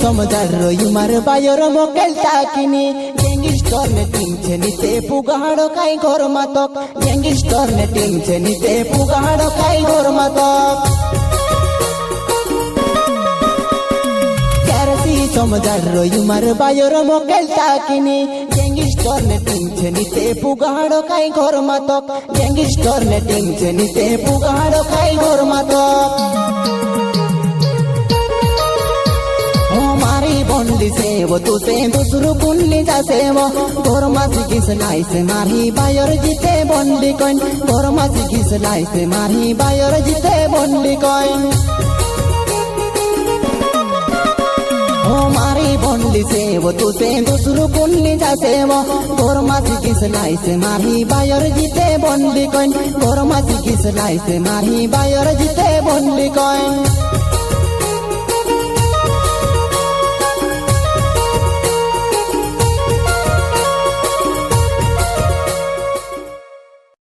समझार युमार buyer मोकेल ताकिनी gangster ने टीमचे निते पुगाड़ो काई घर मातक गैंगस्टर ने टीमचे निते पुगाड़ो काई घर मातक कैरसी समझार युमार बायर मोकेल ताकिनी गैंगस्टर ने टीमचे निते पुगाड़ो काई घर मातक गैंगस्टर ने टीमचे निते पुगाड़ो काई घर मातक बंडी से वो तुसे दूसरू कुंडली जासे वो गोरमासी घिसलाई से मारी बायर जीते बंडी कॉइन गोरमासी घिसलाई से मारी बायर जीते बंडी कॉइन ओ मारी बंडी से वो तुसे दूसरू कुंडली जासे वो गोरमासी घिसलाई से मारी बायर जीते बंडी कॉइन गोरमासी घिसलाई से मारी बायर जीते बंडी कॉइन